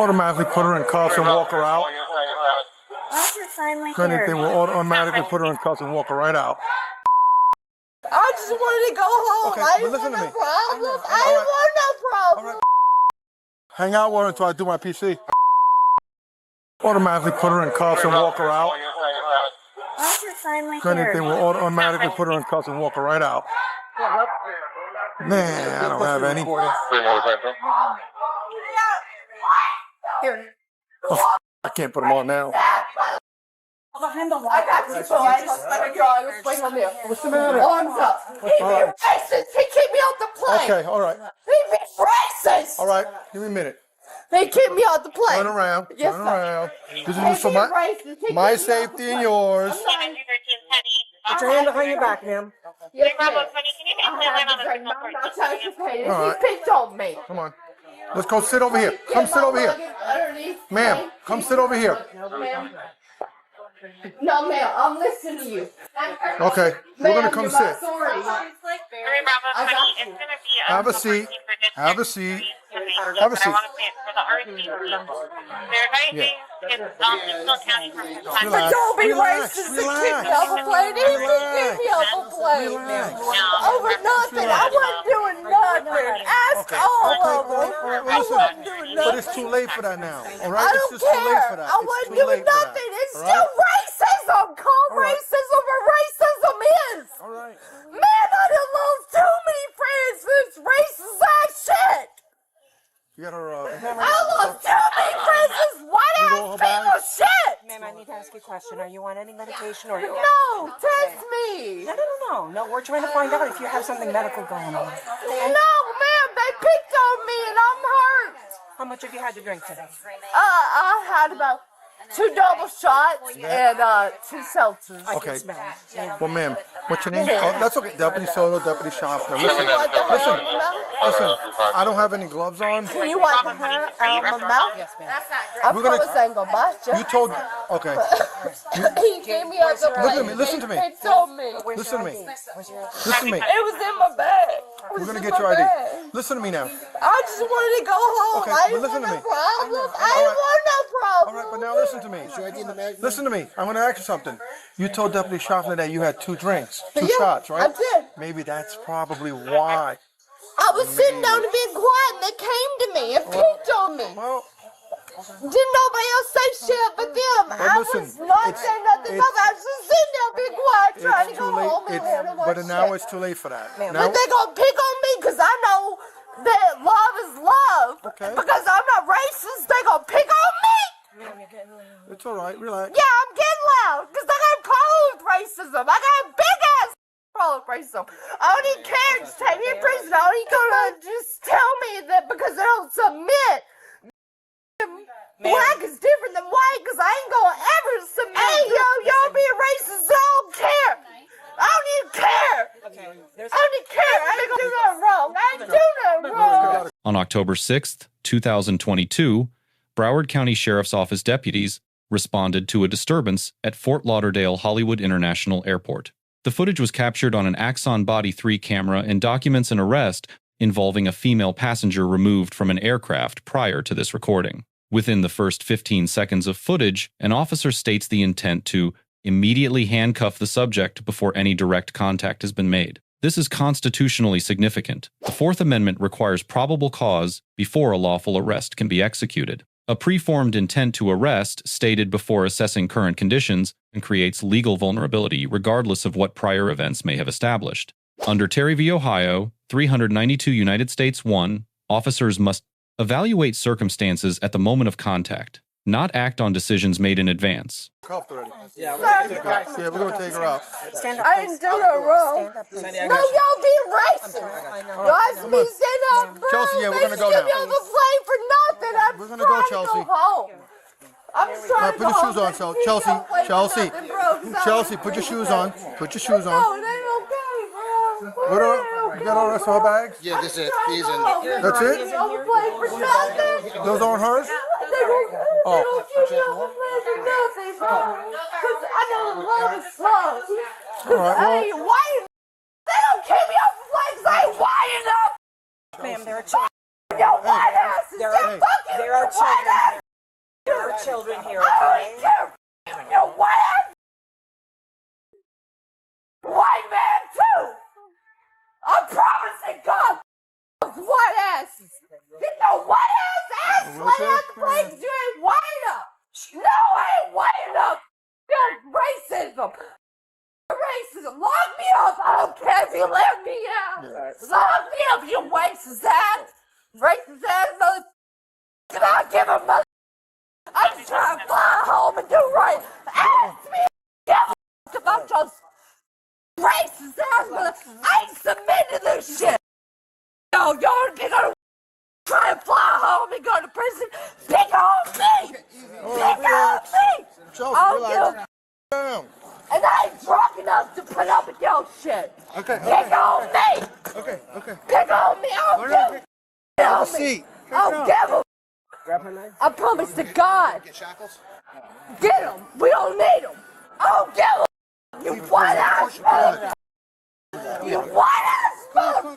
automatically put her in cuffs and walk her out. If anything, we'll automatically put her in cuffs and walk her right out. I just wanted to go home. Okay, I but didn't listen want to no me. problem. I didn't want no problem. All right. Hang out with her until I do my PC. Automatically put her in cuffs and walk her out. If anything, we'll automatically put her in cuffs and walk her right out. Man, I don't have any. Here. Oh, I can't put them on now. I got you, so I was waiting on you. What's the matter? Arms up. He be racist. He keep me off the plane. Okay, all right. He be racist. All right, give me a minute. He keep me off the plane. Turn around. Yes, Turn sir. around. This He is for be racist. He my keep me safety and off yours. the plane. Put your hand behind your back, ma'am. Yes, ma'am. I have to drink my mouth agitated. All right. He picked on me. Come on. Let's go sit over here. Come sit over here. Ma'am, come sit over here. No, ma'am. I'm listening to you. Okay, we're going to come sit. Have a seat. Have a seat. Have a seat. But don't be racist and kick me off a plane. He kick me off a plane. Over nothing. I wasn't doing nothing. Ask all of them. I wasn't doing But nothing. it's too late for that now. All right? I It's don't just too late for care. that. I It's wasn't too doing late for that. nothing. It's All still right? racism. Call All right. racism what racism is. All right. Man, I done lost too many friends for this racist ass shit. You got her, I lost too many friends for this white You ass know her people shit. Ma'am, I need to ask you a question. Are you on any medication or? No, text me. No. We're trying to find out if you have something medical going on. No, ma'am, they picked on me and I'm hurt. How much have you had to drink today? I had about 2 double shots and 2 seltzers. I Okay. can smell it. well, ma'am, what's your name? Oh, that's okay. Deputy Soto, Deputy Schaffner. Listen, What the listen, hell? listen. I don't have any gloves on. Can you wipe my hair out of my mouth? Yes, ma'am. I We're gonna- promise I ain't gonna bite you. You told, okay. He gave me up the plate. Listen to me. He told me. Listen to me. Where's your ID? Listen to me. It was in my bag. We're going to get your ID. Listen to me now. I just wanted to go home. Okay, I but didn't listen want to no me. problem. I didn't want no problem. All right, but now listen to me. Listen to me. I'm going to ask you something. You told Deputy Schaffner that you had 2 drinks, 2 Yeah, shots, right? I did. Maybe that's probably why. I was sitting down and being quiet and they came to me and picked on me. Well, Didn't nobody else say shit but them. I listen, was not it's- saying nothing. it's- I was just sitting there being quiet trying to it's go too late. home and learn to watch But now shit. it's too late for that. Ma'am. Now, But they gonna pick on me because I know that love is love. Okay. Because I'm not racist, they gonna pick on me. Ma'am, you're getting loud. it's all right. Relax. Yeah, I'm getting loud because I got a problem with racism. I got a big ass problem with racism. I don't even care. Just take me in prison. I don't even gonna just tell me that because they don't submit. Black is different than white because I ain't gonna ever submit. Hey, y'all being racist. I don't care. I don't even care. Okay. There's I don't even care. I ain't do nothing wrong. I ain't do nothing wrong. On October 6th, 2022, Broward County Sheriff's Office deputies responded to a disturbance at Fort Lauderdale-Hollywood International Airport. The footage was captured on an AXON Body 3 camera and documents an arrest involving a female passenger removed from an aircraft prior to this recording. Within the first 15 seconds of footage, an officer states the intent to immediately handcuff the subject before any direct contact has been made. This is constitutionally significant. The Fourth Amendment requires probable cause before a lawful arrest can be executed. A preformed intent to arrest stated before assessing current conditions and creates legal vulnerability regardless of what prior events may have established. Under Terry v. Ohio, 392 United States 1, officers must evaluate circumstances at the moment of contact, not act on decisions made in advance. Cuffed already. Sir, Yeah, we're going to take her out. stand up. I didn't do nothing wrong. Stand up. No, y'all being racist. Y'all asked me to stand up. Chelsea, yeah, we're They gonna go should now. be on the plane for nothing. I'm We're just gonna go, trying to Chelsea. go home. I'm just All trying right, to put go your home. shoes on, They should be Chelsea. on the plane for Chelsea. nothing, bro. Chelsea, put your shoes on. Put your shoes No, on. it ain't okay, bro. What are, you got all the rest of her bags? Yeah, this is it. These and That's it? On the plane for nothing. Those aren't hers? They don't keep me on the plane for nothing, bro. Because I know love is love. All right, I well, ain't white. They don't keep me off the plane because I ain't white enough. Ma'am, there are two. your white asses! There You are- fucking there are white children asses! There are children here, I okay? don't care if your white ass! White man too! I'm promising God, white asses! Get your white ass laid out the place! You ain't white enough! No, I ain't white enough! You're racism! Racism! Lock me up! I don't care if you let me out! Lock me up, you racist ass! Racist ass mother... Can I give a mother... I'm just trying to fly home and do right! Ask me give a about your racist ass mother... I ain't submitting to this shit! No, you're gonna try to fly home and go to prison! Pick on me! Pick on me! I'll give Down. and I ain't drunk enough to put up with your shit. Okay. Pick on me. Okay. Okay. Pick on me. I'll give Have a me. seat. I'll give him. Grab her leg. I promise to God. Get him. We don't need him. I'll give him. You white ass mother. You white ass mother.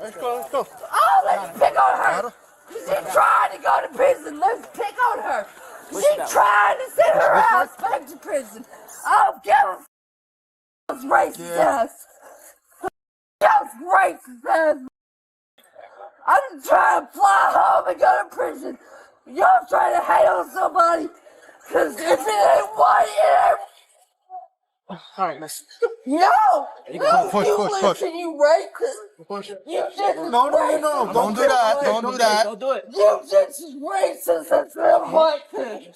Let's go. Oh, let's pick on her. She's trying to go to prison. Let's pick on her. She's trying to send her ass back to prison. I'll give her those racist ass. Those racist ass. I'm trying to fly home and go to prison. You're trying to hate on somebody. Cause if it ain't white, it ain't. Alright, miss. No! Push. Listen, you racist. You just No. Don't do that. Don't do that. Don't do it. You just as racist as that white thing.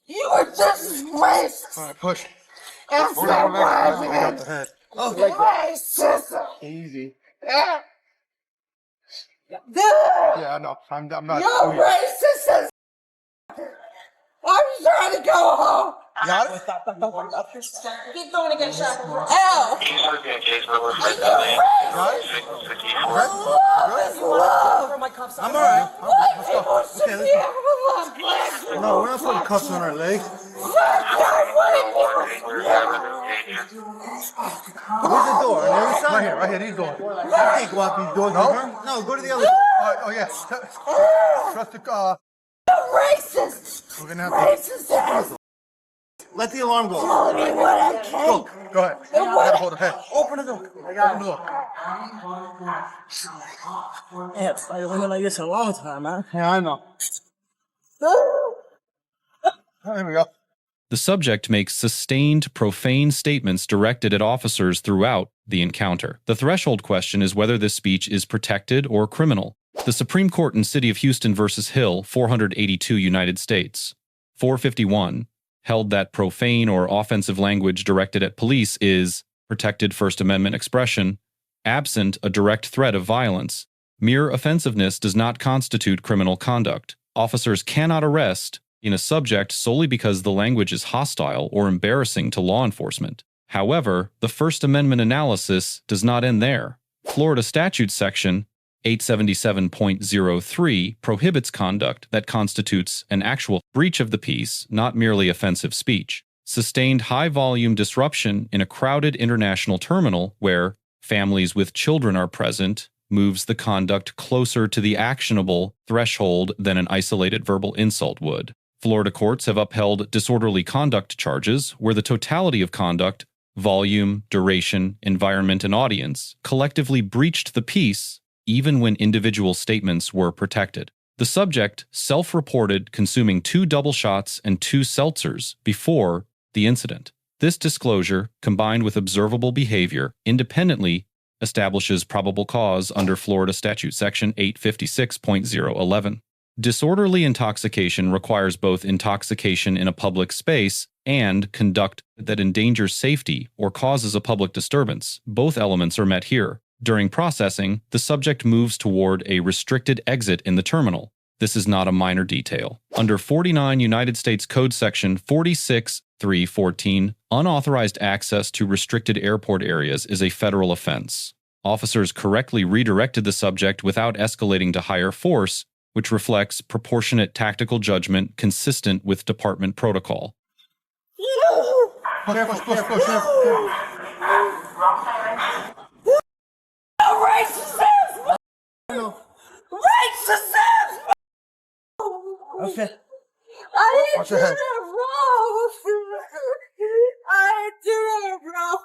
You are just as racist All right, push. as that white man. the head. Racism. Easy. Yeah. Yeah, no, I'm not. You're racist as. I'm trying to go home. Got it? Keep going against shackles. Ow. Love is love. Throw my cuffs on. I'm all right. Black Let's go. people should Okay, be let's able to love black people. No, we're not putting cuffs on our leg. White people. Where's the door? On the other side? Right here, these doors. I can't go out these doors. No, go to the other door. Oh, yeah. Trust the car. Racist. We're gonna have Racist ass. let the alarm go. Telling me what I Go. can't. Go ahead. I gotta hold the head. Open the door. Open the door. Yeah, it's like living like this a long time, man. Yeah, I know. There we go. The subject makes sustained, profane statements directed at officers throughout the encounter. The threshold question is whether this speech is protected or criminal. The Supreme Court in City of Houston v. Hill, 482 United States, 451, held that profane or offensive language directed at police is protected First Amendment expression, absent a direct threat of violence. Mere offensiveness does not constitute criminal conduct. Officers cannot arrest in a subject solely because the language is hostile or embarrassing to law enforcement. However, the First Amendment analysis does not end there. Florida Statute section 877.03 prohibits conduct that constitutes an actual breach of the peace, not merely offensive speech. Sustained high-volume disruption in a crowded international terminal where families with children are present moves the conduct closer to the actionable threshold than an isolated verbal insult would. Florida courts have upheld disorderly conduct charges where the totality of conduct, volume, duration, environment, and audience collectively breached the peace even when individual statements were protected. The subject self-reported consuming 2 double shots and 2 seltzers before the incident. This disclosure, combined with observable behavior, independently establishes probable cause under Florida Statute Section 856.011. Disorderly intoxication requires both intoxication in a public space and conduct that endangers safety or causes a public disturbance. Both elements are met here. During processing, the subject moves toward a restricted exit in the terminal. This is not a minor detail. Under 49 United States Code Section 46.314, unauthorized access to restricted airport areas is a federal offense. Officers correctly redirected the subject without escalating to higher force, which reflects proportionate tactical judgment consistent with department protocol. Push. Racist ass! Racist Okay. I Watch didn't your do head. it wrong. I didn't do it wrong.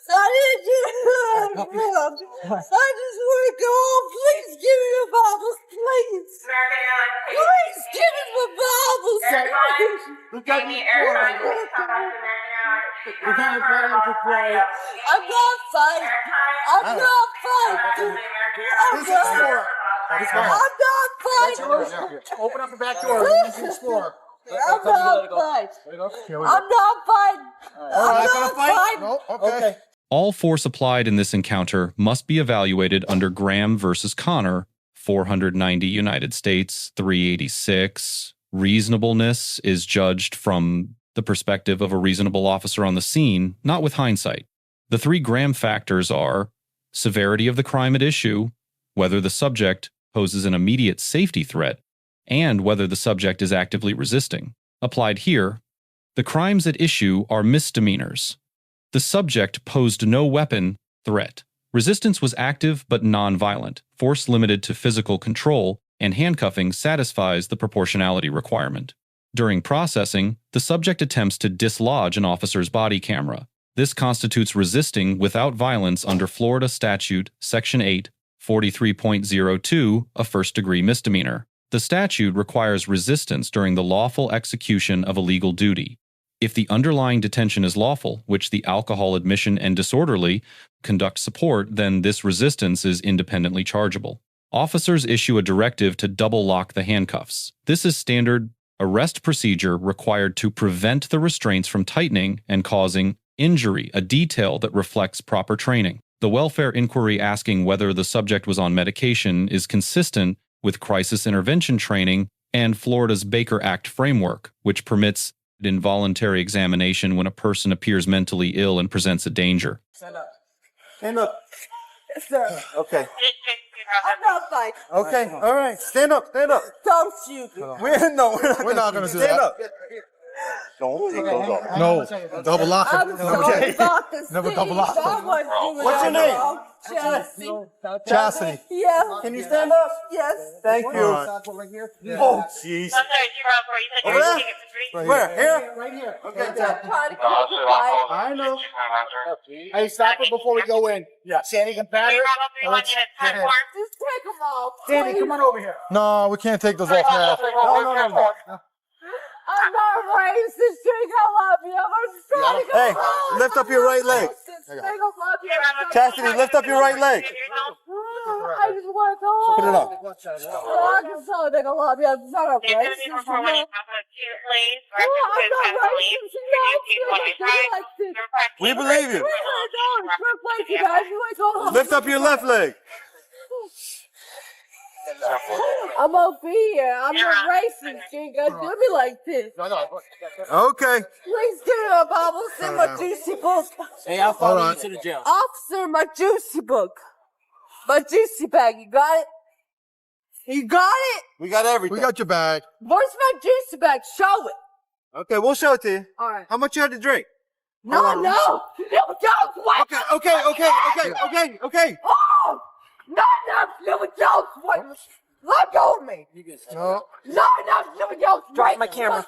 I didn't do it wrong. I just want to go home. Please give me the Bibles, please. Please give me the Bibles. Look at me. Look at me. I'm not fighting. I'm not fighting. I'm This is not. I'm not fighting. Open up the back door. You can explore. I'm not fighting. I'm not fighting. I'm not fighting. No, okay. All force applied in this encounter must be evaluated under Graham versus Connor, 490 United States, 386. Reasonableness is judged from the perspective of a reasonable officer on the scene, not with hindsight. The 3 Graham factors are severity of the crime at issue, whether the subject poses an immediate safety threat, and whether the subject is actively resisting. Applied here, the crimes at issue are misdemeanors. The subject posed no weapon threat. Resistance was active but non-violent. Force limited to physical control, and handcuffing satisfies the proportionality requirement. During processing, the subject attempts to dislodge an officer's body camera. This constitutes resisting without violence under Florida Statute, Section 8, 43.02, a first-degree misdemeanor. The statute requires resistance during the lawful execution of a legal duty. If the underlying detention is lawful, which the alcohol admission and disorderly conduct support, then this resistance is independently chargeable. Officers issue a directive to double lock the handcuffs. This is standard arrest procedure required to prevent the restraints from tightening and causing injury, a detail that reflects proper training. The welfare inquiry asking whether the subject was on medication is consistent with crisis intervention training and Florida's Baker Act framework, which permits involuntary examination when a person appears mentally ill and presents a danger. Stand up. Stand up. Yes, sir. Okay. I'm not fighting. Okay. All right. Stand up. Stand up. Don't shoot me. We're not gonna do that. Stand up. Don't take those off. No, double lock I'm it. sorry about the Never scene. double lock. I wasn't doing What's your it name? wrong. Chelsea. Chastity. Yeah. Can you stand up? Yes. Thank you. All Oh, jeez. Over there? Where? Here? Right here. Okay. I'm trying to keep it quiet. I know. Hey, stop it before we go in. Yeah. Sandy can pat her. Just take them off. Sandy, please. come on over here. No, we can't take those off now. No. I'm not racist, Jake. I love you. I'm just trying to go Hey, home. lift up your right leg. Jake, I love you. Chastity, lift up your right leg. I just want to go home. Put it up. I just so think I love you. I'm not a racist. I'm not racist. We believe you. You guys, you ain't go home. Lift up your left leg. I'm gonna be here. I'm not racist. You ain't gonna do me like this. Okay. Please give me my Bible and my juicy book. Hey, I'll follow you to the jail. Officer, my juicy book. My juicy bag. You got it? You got it? We got everything. We got your bag. Where's my juicy bag? Show it. Okay, we'll show it to you. All right. How much you had to drink? No, don't. What? Okay. Oh! Don't. What? Let go of me. No. No. Straight my camera.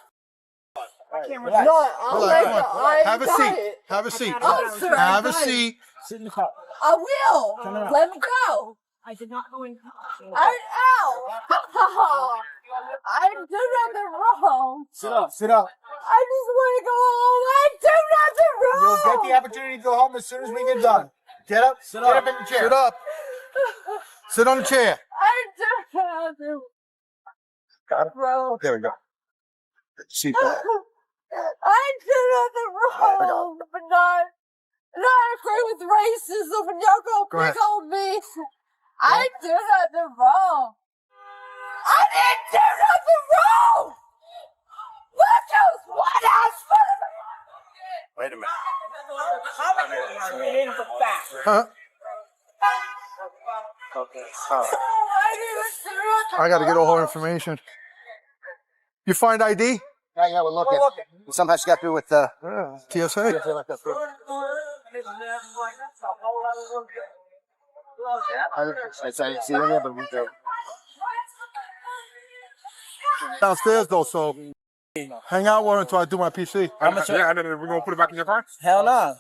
No, Have a seat. Have a seat. Officer, Have a seat. Sit in the car. I will. Let me go. I did not go in. Ow. I didn't do nothing wrong. Sit up. I just want to go home. I didn't do nothing wrong. You'll get the opportunity to go home as soon as we get done. Get up. Get up in the chair. Sit up. Sit on the chair. I didn't do nothing wrong. There we go. Seat I didn't do nothing wrong. But not agree with racism and y'all Go gonna ahead. pick on me. I didn't do nothing wrong. I didn't do nothing wrong. What just what else? Wait a minute. Huh? Okay. I got to get all her information. You find ID? Yeah, we're looking. Something has got to do with TSA. I didn't see any of them. downstairs though, so hang out with her until I do my PC. Yeah, and then we're gonna put it back in your car. Hell no.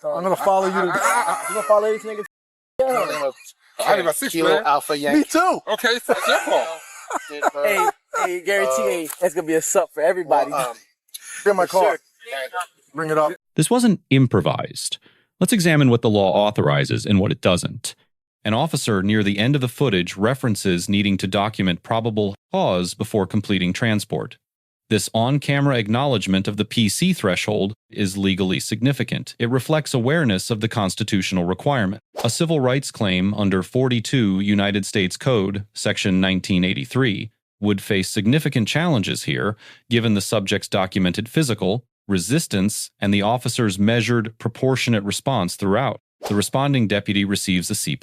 I'm gonna follow you. You gonna follow these niggas? I live at 6, Kilo man. Alpha Me Yankee. too. Okay, so it's your fault. Hey, guarantee that's gonna be a sup for everybody. Get my car. Bring it up. This wasn't improvised. Let's examine what the law authorizes and what it doesn't. An officer near the end of the footage references needing to document probable cause before completing transport. This on-camera acknowledgement of the PC threshold is legally significant. It reflects awareness of the constitutional requirement. A civil rights claim under 42 United States Code, Section 1983, would face significant challenges here, given the subject's documented physical, resistance, and the officer's measured, proportionate response throughout. The responding deputy receives a C+.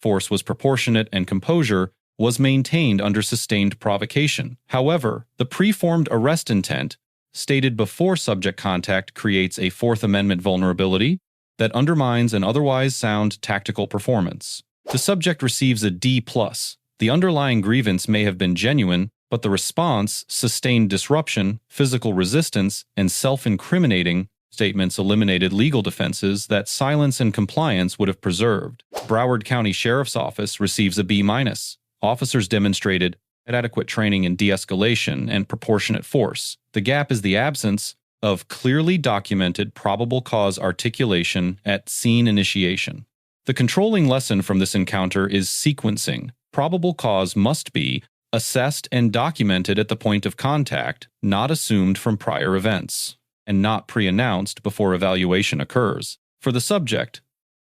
Force was proportionate and composure was maintained under sustained provocation. However, the preformed arrest intent stated before subject contact creates a Fourth Amendment vulnerability that undermines an otherwise sound tactical performance. The subject receives a D+. The underlying grievance may have been genuine, but the response sustained disruption, physical resistance, and self-incriminating statements eliminated legal defenses that silence and compliance would have preserved. Broward County Sheriff's Office receives a B-. Officers demonstrated adequate training in de-escalation and proportionate force. The gap is the absence of clearly documented probable cause articulation at scene initiation. The controlling lesson from this encounter is sequencing. Probable cause must be assessed and documented at the point of contact, not assumed from prior events, and not pre-announced before evaluation occurs. For the subject,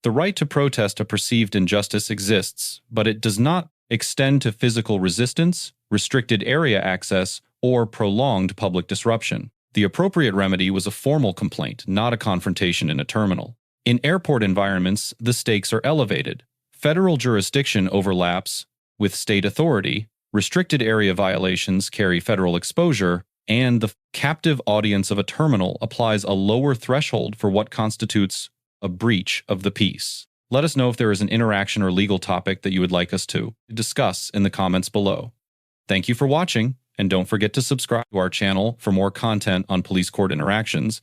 the right to protest a perceived injustice exists, but it does not extend to physical resistance, restricted area access, or prolonged public disruption. The appropriate remedy was a formal complaint, not a confrontation in a terminal. In airport environments, the stakes are elevated. Federal jurisdiction overlaps with state authority, restricted area violations carry federal exposure, and the captive audience of a terminal applies a lower threshold for what constitutes a breach of the peace. Let us know if there is an interaction or legal topic that you would like us to discuss in the comments below. Thank you for watching, and don't forget to subscribe to our channel for more content on police court interactions